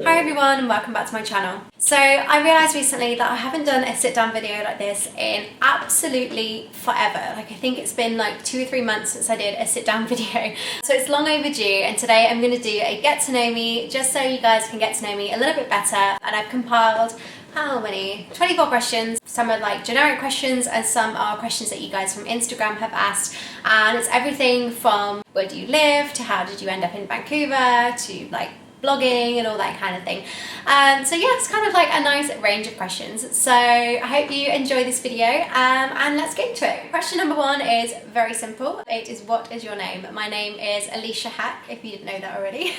Hi everyone and welcome back to my channel. So I realised recently that I haven't done a sit down video like this in absolutely forever. Like I think it's been like 2 or 3 months since I did a sit down video. So it's long overdue, and today I'm going to do a get to know me just so you guys can get to know me a little bit better. And I've compiled how many? 24 questions. Some are like generic questions and some are questions that you guys from Instagram have asked. And it's everything from where do you live to how did you end up in Vancouver to like blogging and all that kind of thing. So yeah, it's kind of like a nice range of questions. So I hope you enjoy this video and let's get into it. Question number 1 is very simple. It is, what is your name? My name is Alicia Hack, if you didn't know that already.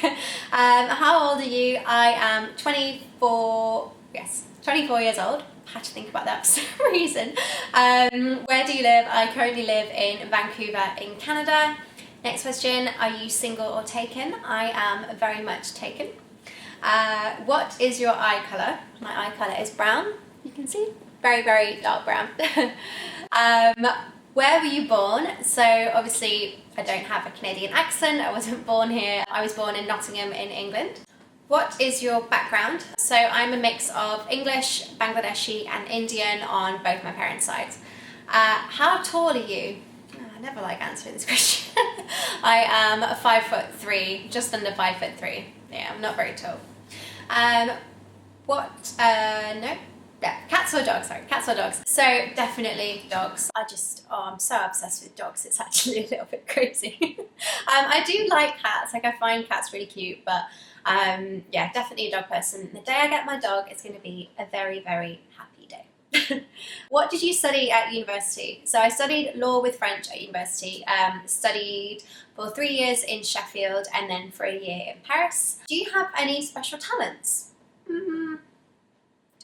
How old are you? I am 24, yes, 24 years old. I had to think about that for some reason. Where do you live? I currently live in Vancouver in Canada. Next question, are you single or taken? I am very much taken. What is your eye colour? My eye colour is brown, you can see. Very, very dark brown. Where were you born? So obviously I don't have a Canadian accent, I wasn't born here. I was born in Nottingham in England. What is your background? So I'm a mix of English, Bangladeshi and Indian on both my parents' sides. How tall are you? I never like answering this question. I am 5'3", just under 5'3". Yeah, I'm not very tall. No, yeah, cats or dogs, sorry, cats or dogs. So definitely dogs. I'm so obsessed with dogs, it's actually a little bit crazy. I do like cats, like I find cats really cute, but yeah, definitely a dog person. The day I get my dog, it's going to be a very, very happy day. What did you study at university? So I studied law with French at university, studied for 3 years in Sheffield and then for a year in Paris. Do you have any special talents? Do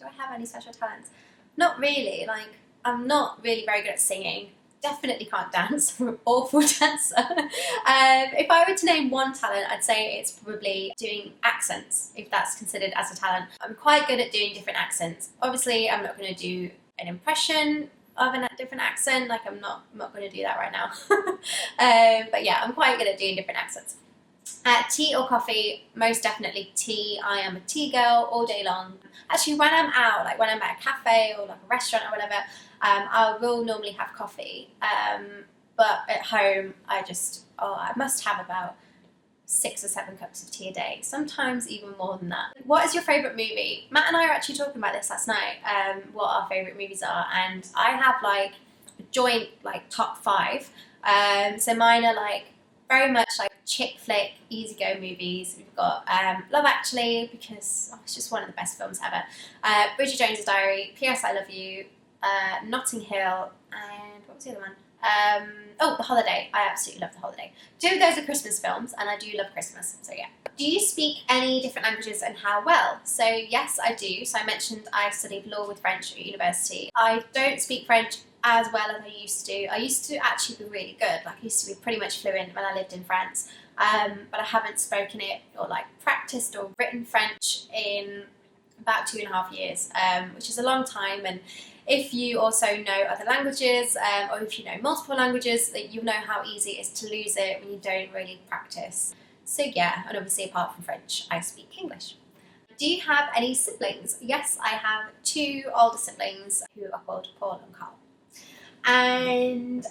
I have any special talents? Not really, like I'm not really very good at singing. Definitely can't dance, I'm an awful dancer. If I were to name one talent, I'd say it's probably doing accents, if that's considered as a talent. I'm quite good at doing different accents. Obviously, I'm not going to do an impression of a different accent, like I'm not going to do that right now. But yeah, I'm quite good at doing different accents. Tea or coffee? Most definitely tea. I am a tea girl all day long. Actually, when I'm out, like when I'm at a cafe or like a restaurant or whatever, I will normally have coffee, but at home I must have about 6 or 7 cups of tea a day, sometimes even more than that. What is your favourite movie? Matt and I were actually talking about this last night, what our favourite movies are, and I have like a joint like top 5. So mine are like very much like chick flick, easy go movies. We've got Love Actually, because it's just one of the best films ever. Bridget Jones's Diary, P.S. I Love You, Notting Hill, and what was the other one? The Holiday. I absolutely love The Holiday. 2 of those are Christmas films, and I do love Christmas, so yeah. Do you speak any different languages and how well? So yes, I do. So I mentioned I studied law with French at university. I don't speak French as well as I used to. I used to actually be really good. Like I used to be pretty much fluent when I lived in France, but I haven't spoken it or like practiced or written French in about 2.5 years, which is a long time. And if you also know other languages, or if you know multiple languages, that you know how easy it is to lose it when you don't really practice. So yeah, and obviously apart from French, I speak English. Do you have any siblings? Yes, I have 2 older siblings who are called Paul and Carl. And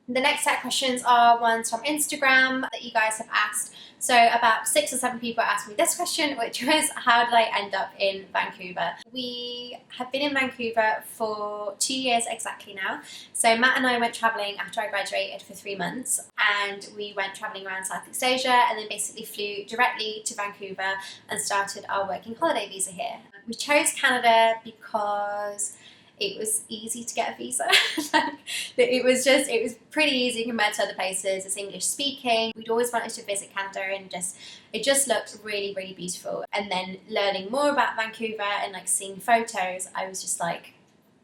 the next set of questions are ones from Instagram that you guys have asked. So about 6 or 7 people asked me this question, which was, how did I end up in Vancouver? We have been in Vancouver for 2 years exactly now. So Matt and I went travelling after I graduated for 3 months, and we went travelling around Southeast Asia and then basically flew directly to Vancouver and started our working holiday visa here. We chose Canada because it was easy to get a visa. it was pretty easy compared to other places. It's English speaking. We'd always wanted to visit Canada, and it just looked really, really beautiful. And then learning more about Vancouver and like seeing photos, I was just like,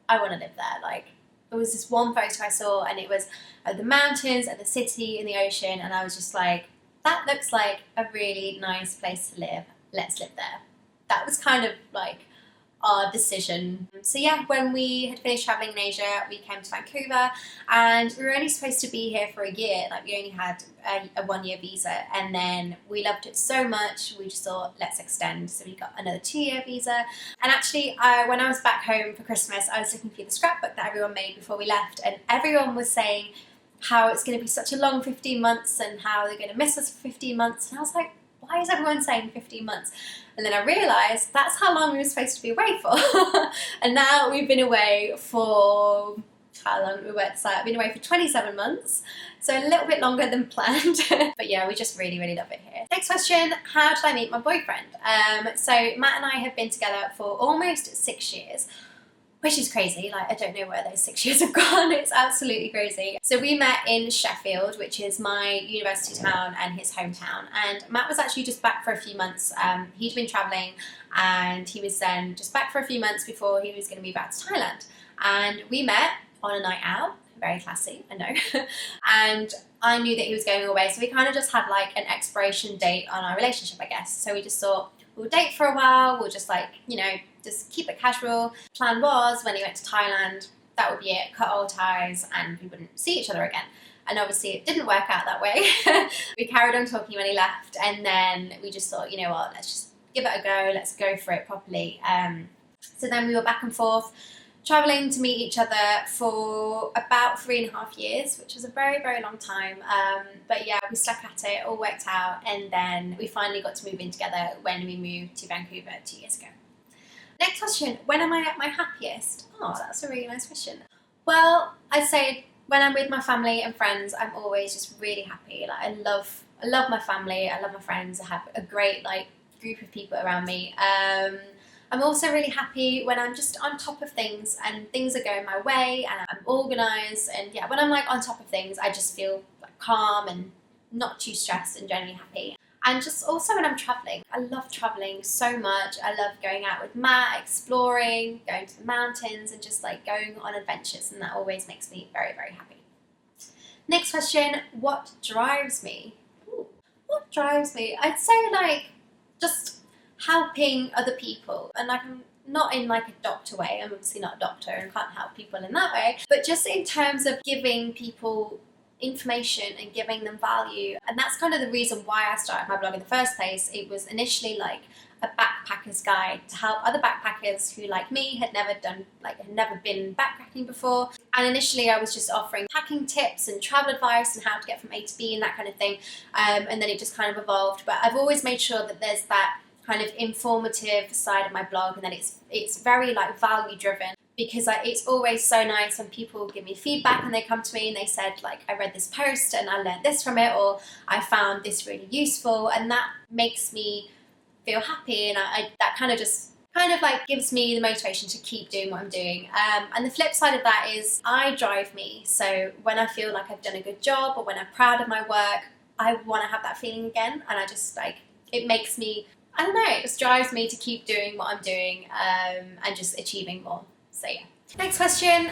I want to live there. Like there was this one photo I saw, and it was of the mountains and the city and the ocean, and I was just like, that looks like a really nice place to live. Let's live there. That was kind of like our decision. So yeah, when we had finished traveling in Asia, we came to Vancouver, and we were only supposed to be here for a year. Like, we only had a 1-year visa, and then we loved it so much, we just thought, let's extend. So we got another 2-year visa. And actually, when I was back home for Christmas, I was looking through the scrapbook that everyone made before we left, and everyone was saying how it's going to be such a long 15 months and how they're going to miss us for 15 months. And I was like, why is everyone saying 15 months? And then I realised that's how long we were supposed to be away for. And now we've been away for, how long we worked this out? I've been away for 27 months. So a little bit longer than planned. But yeah, we just really, really love it here. Next question, how did I meet my boyfriend? So Matt and I have been together for almost 6 years. Which is crazy. Like, I don't know where those 6 years have gone. It's absolutely crazy. So we met in Sheffield, which is my university town and his hometown. And Matt was actually just back for a few months. He'd been traveling, and he was then just back for a few months before he was going to move out to Thailand. And we met on a night out. Very classy, I know. And I knew that he was going away, so we kind of just had like an expiration date on our relationship, I guess. So we just thought, we'll date for a while, we'll just like, you know, just keep it casual. Plan was, when he went to Thailand, that would be it, cut all ties, and we wouldn't see each other again. And obviously it didn't work out that way. We carried on talking when he left, and then we just thought, you know what, let's just give it a go, let's go for it properly. So then we were back and forth, travelling to meet each other for about 3.5 years, which was a very, very long time. But yeah, we stuck at it, all worked out, and then we finally got to move in together when we moved to Vancouver 2 years ago. Next question, when am I at my happiest? Oh, that's a really nice question. Well, I'd say when I'm with my family and friends, I'm always just really happy. Like, I love my family, I love my friends, I have a great like group of people around me. I'm also really happy when I'm just on top of things and things are going my way and I'm organised, and yeah, when I'm like on top of things, I just feel like calm and not too stressed and generally happy. And just also when I'm travelling, I love travelling so much. I love going out with Matt, exploring, going to the mountains, and just like going on adventures, and that always makes me very, very happy. Next question, what drives me? Ooh, what drives me? I'd say like just helping other people, and like I'm not in like a doctor way, I'm obviously not a doctor and can't help people in that way, but just in terms of giving people information and giving them value. And that's kind of the reason why I started my blog in the first place. It was initially like a backpacker's guide to help other backpackers who, like me, had never been backpacking before. And initially I was just offering packing tips and travel advice and how to get from A to B and that kind of thing, and then it just kind of evolved. But I've always made sure that there's that kind of informative side of my blog, and then it's very like value driven, because it's always so nice when people give me feedback and they come to me and they said like, I read this post and I learned this from it, or I found this really useful, and that makes me feel happy, and that kind of like gives me the motivation to keep doing what I'm doing. And the flip side of that is I drive me, so when I feel like I've done a good job or when I'm proud of my work, I want to have that feeling again, and I just like, it makes me, I don't know, it just drives me to keep doing what I'm doing, and just achieving more. So yeah. Next question,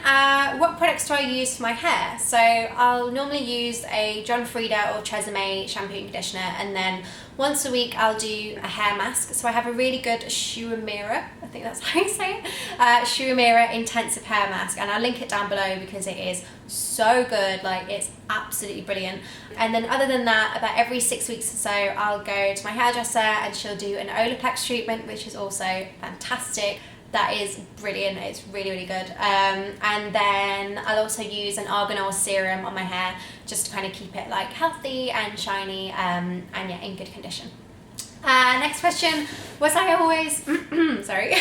what products do I use for my hair? So I'll normally use a John Frieda or Tresemme shampoo and conditioner, and then once a week I'll do a hair mask. So I have a really good Shuamira, I think that's how you say it, Shuamira intensive hair mask, and I'll link it down below because it is so good, like it's absolutely brilliant. And then other than that, about every 6 weeks or so, I'll go to my hairdresser and she'll do an Olaplex treatment, which is also fantastic. That is brilliant, it's really, really good. And then I'll also use an argan oil serum on my hair just to kind of keep it like healthy and shiny, and yeah, in good condition. Next question, was I always, sorry,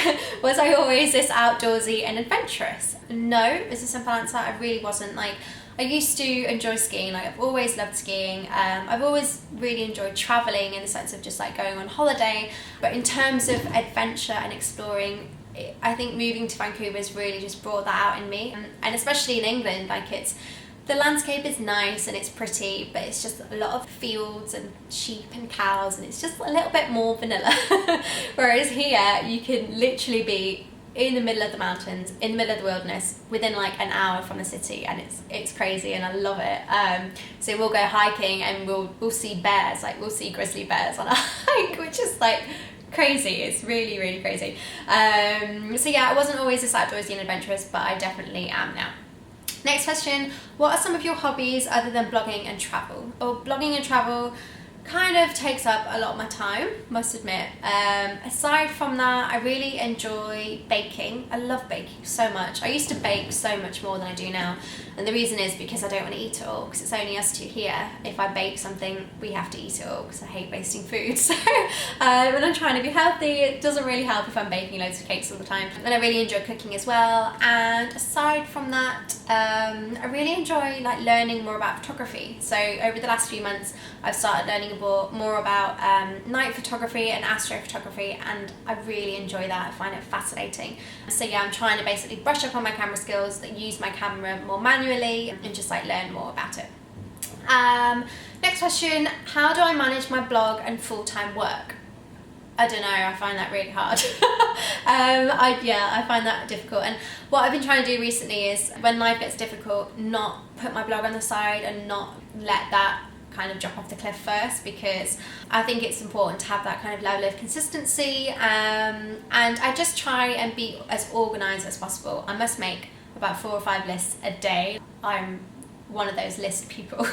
was I always this outdoorsy and adventurous? No, is the simple answer. I really wasn't. Like, I used to enjoy skiing, like I've always loved skiing. I've always really enjoyed traveling in the sense of just like going on holiday, but in terms of adventure and exploring, I think moving to Vancouver has really just brought that out in me, and especially in England, like the landscape is nice and it's pretty, but it's just a lot of fields and sheep and cows, and it's just a little bit more vanilla. Whereas here, you can literally be in the middle of the mountains, in the middle of the wilderness, within like an hour from the city, and it's crazy, and I love it. So we'll go hiking and we'll see bears, like we'll see grizzly bears on a hike, which is like crazy. It's really, really crazy. So yeah, I wasn't always this outdoorsy and adventurous, but I definitely am now. Next question, what are some of your hobbies other than blogging and travel? Well, blogging and travel kind of takes up a lot of my time, must admit. Aside from that, I really enjoy baking. I love baking so much. I used to bake so much more than I do now, and the reason is because I don't want to eat it all, because it's only us two here. If I bake something, we have to eat it all, because I hate wasting food. So when I'm trying to be healthy, it doesn't really help if I'm baking loads of cakes all the time. And I really enjoy cooking as well. And aside from that, I really enjoy like learning more about photography. So over the last few months, I've started learning more about night photography and astrophotography, and I really enjoy that. I find it fascinating. So yeah, I'm trying to basically brush up on my camera skills, use my camera more manually, and just like learn more about it. Next question, how do I manage my blog and full-time work? I don't know, I find that really hard. I find that difficult, and what I've been trying to do recently is, when life gets difficult, not put my blog on the side and not let that kind of drop off the cliff first, because I think it's important to have that kind of level of consistency, and I just try and be as organised as possible. I must make about 4 or 5 lists a day. I'm one of those list people.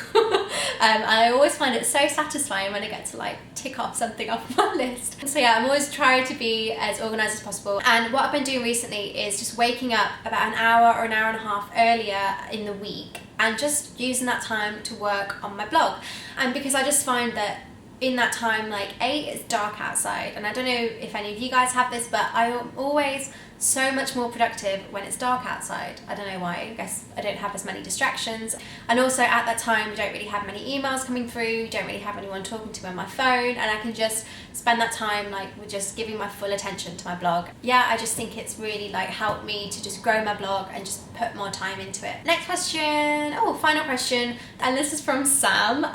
I always find it so satisfying when I get to like tick off something off my list. So yeah, I'm always trying to be as organised as possible, and what I've been doing recently is just waking up about an hour or an hour and a half earlier in the week and just using that time to work on my blog. And because I just find that in that time, like it's dark outside, and I don't know if any of you guys have this, but I am always so much more productive when it's dark outside. I don't know why. I guess I don't have as many distractions, and also at that time we don't really have many emails coming through, don't really have anyone talking to me on my phone, and I can just spend that time like with just giving my full attention to my blog. Yeah, I just think it's really like helped me to just grow my blog and just put more time into it. Next question, final question, and this is from Sam.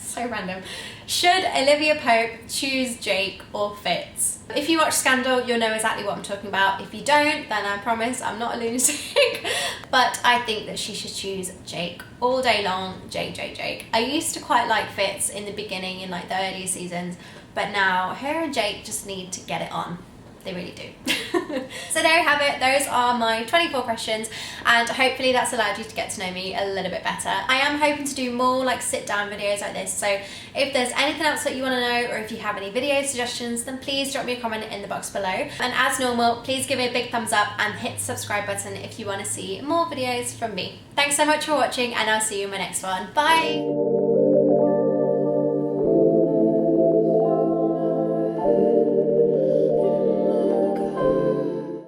So random. Should Olivia Pope choose Jake or Fitz? If you watch Scandal, you'll know exactly what I'm talking about. If you don't, then I promise I'm not a lunatic. But I think that she should choose Jake all day long. Jake. I used to quite like Fitz in the beginning, in like the earlier seasons, but now her and Jake just need to get it on. They really do. So there you have it. Those are my 24 questions, and hopefully that's allowed you to get to know me a little bit better. I am hoping to do more like sit down videos like this, so if there's anything else that you want to know, or if you have any video suggestions, then please drop me a comment in the box below. And as normal, please give me a big thumbs up and hit the subscribe button if you want to see more videos from me. Thanks so much for watching, and I'll see you in my next one. Bye!